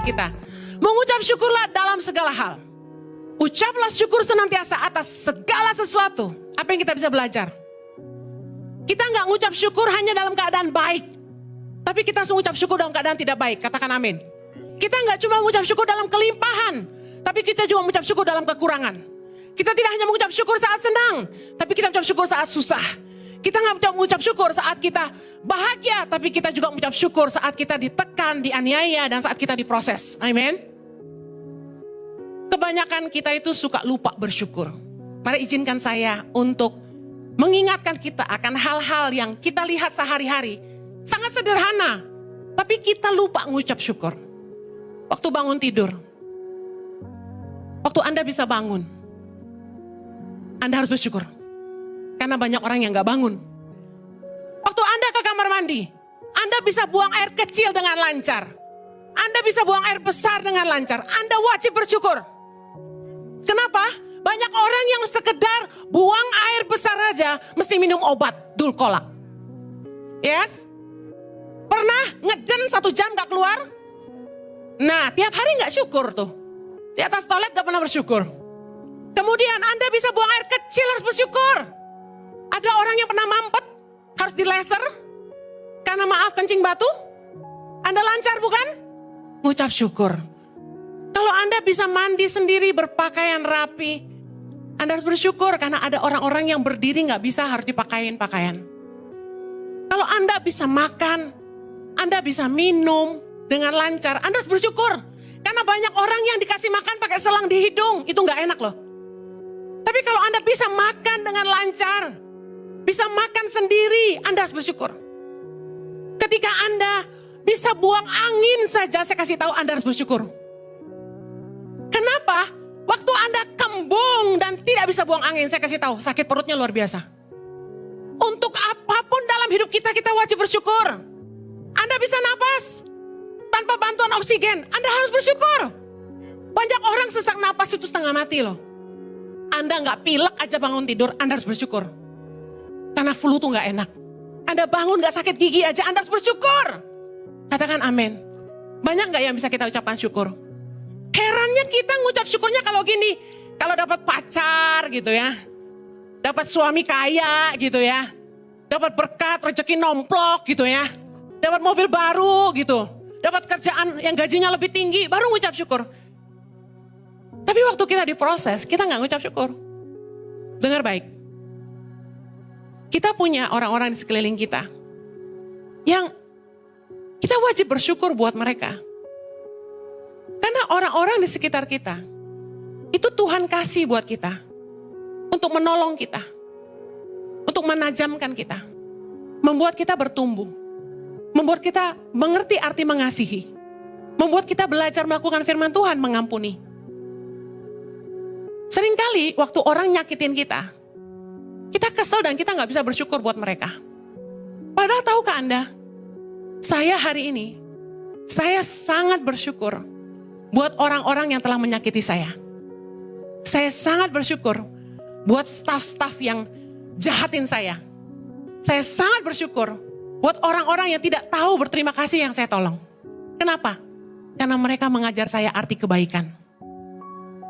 buat kita. Mengucap syukurlah dalam segala hal. Ucaplah syukur senantiasa atas segala sesuatu. Apa yang kita bisa belajar? Kita nggak ngucap syukur hanya dalam keadaan baik. Tapi kita langsung ucap syukur dalam keadaan tidak baik. Katakan amin. Kita nggak cuma mengucap syukur dalam kelimpahan. Tapi kita juga mengucap syukur dalam kekurangan. Kita tidak hanya mengucap syukur saat senang. Tapi kita mengucap syukur saat susah. Kita nggak mengucap syukur saat kita bahagia. Tapi kita juga mengucap syukur saat kita ditekan, dianiaya, dan saat kita diproses. Amin. Kebanyakan kita itu suka lupa bersyukur. Mari izinkan saya untuk mengingatkan kita akan hal-hal yang kita lihat sehari-hari. Sangat sederhana, tapi kita lupa mengucap syukur. Waktu bangun tidur, waktu Anda bisa bangun, Anda harus bersyukur. Karena banyak orang yang gak bangun. Waktu Anda ke kamar mandi, Anda bisa buang air kecil dengan lancar. Anda bisa buang air besar dengan lancar. Anda wajib bersyukur. Kenapa? Banyak orang yang sekedar buang air besar aja mesti minum obat dulkolak. Yes? Pernah ngeden 1 jam gak keluar? Nah, tiap hari gak syukur tuh. Di atas toilet gak pernah bersyukur. Kemudian Anda bisa buang air kecil, harus bersyukur. Ada orang yang pernah mampet, harus di laser. Karena maaf kencing batu. Anda lancar bukan? Ngucap syukur. Kalau Anda bisa mandi sendiri, berpakaian rapi, Anda harus bersyukur karena ada orang-orang yang berdiri gak bisa, harus dipakain pakaian. Kalau Anda bisa makan, Anda bisa minum dengan lancar, Anda harus bersyukur. Karena banyak orang yang dikasih makan pakai selang di hidung, itu gak enak loh. Tapi kalau Anda bisa makan dengan lancar, bisa makan sendiri, Anda harus bersyukur. Ketika Anda bisa buang angin saja, saya kasih tahu Anda harus bersyukur. Kenapa? Waktu Anda kembung dan tidak bisa buang angin, saya kasih tahu, sakit perutnya luar biasa. Untuk apapun dalam hidup kita, kita wajib bersyukur. Anda bisa napas tanpa bantuan oksigen, Anda harus bersyukur. Banyak orang sesak napas itu setengah mati loh. Anda nggak pilek aja bangun tidur, Anda harus bersyukur. Karena flu tuh nggak enak. Anda bangun nggak sakit gigi aja, Anda harus bersyukur. Katakan amin. Banyak nggak yang bisa kita ucapkan syukur? Herannya kita ngucap syukurnya kalau gini. Kalau dapat pacar gitu ya. Dapat suami kaya gitu ya. Dapat berkat, rezeki nomplok gitu ya. Dapat mobil baru gitu. Dapat kerjaan yang gajinya lebih tinggi, baru ngucap syukur. Tapi waktu kita diproses, kita nggak ngucap syukur. Dengar baik. Kita punya orang-orang di sekeliling kita. Yang kita wajib bersyukur buat mereka. Karena orang-orang di sekitar kita, itu Tuhan kasih buat kita. Untuk menolong kita. Untuk menajamkan kita. Membuat kita bertumbuh. Membuat kita mengerti arti mengasihi. Membuat kita belajar melakukan firman Tuhan, mengampuni. Seringkali waktu orang nyakitin kita, kita kesel dan kita gak bisa bersyukur buat mereka. Padahal tahukah Anda, saya hari ini, saya sangat bersyukur buat orang-orang yang telah menyakiti saya. Saya sangat bersyukur buat staf-staf yang jahatin saya. Saya sangat bersyukur buat orang-orang yang tidak tahu berterima kasih yang saya tolong. Kenapa? Karena mereka mengajar saya arti kebaikan.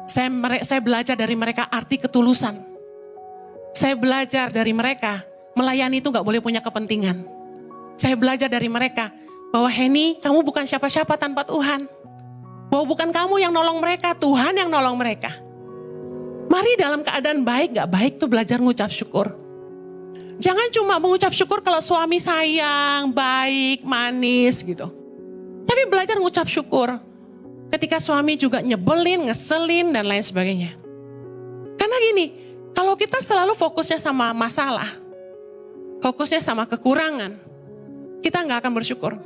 Saya belajar dari mereka arti ketulusan. Saya belajar dari mereka, melayani itu gak boleh punya kepentingan. Saya belajar dari mereka, bahwa Henny, kamu bukan siapa-siapa tanpa Tuhan. Bahwa bukan kamu yang nolong mereka, Tuhan yang nolong mereka. Mari dalam keadaan baik gak baik tuh belajar ngucap syukur. Jangan cuma mengucap syukur kalau suami sayang, baik, manis gitu. Tapi belajar ngucap syukur ketika suami juga nyebelin, ngeselin, dan lain sebagainya. Karena gini, kalau kita selalu fokusnya sama masalah, fokusnya sama kekurangan, kita gak akan bersyukur.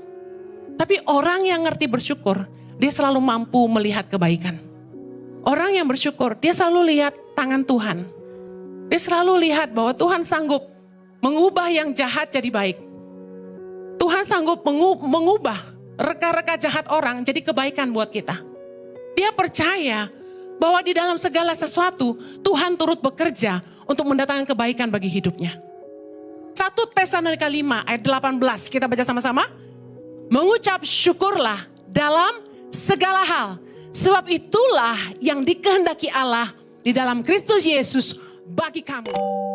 Tapi orang yang ngerti bersyukur, dia selalu mampu melihat kebaikan. Orang yang bersyukur, dia selalu lihat tangan Tuhan. Dia selalu lihat bahwa Tuhan sanggup mengubah yang jahat jadi baik. Tuhan sanggup mengubah reka-reka jahat orang jadi kebaikan buat kita. Dia percaya bahwa di dalam segala sesuatu, Tuhan turut bekerja untuk mendatangkan kebaikan bagi hidupnya. 1 Tesalonika 5 ayat 18, kita baca sama-sama. Mengucap syukurlah dalam segala hal. Sebab itulah yang dikehendaki Allah di dalam Kristus Yesus bagi kamu.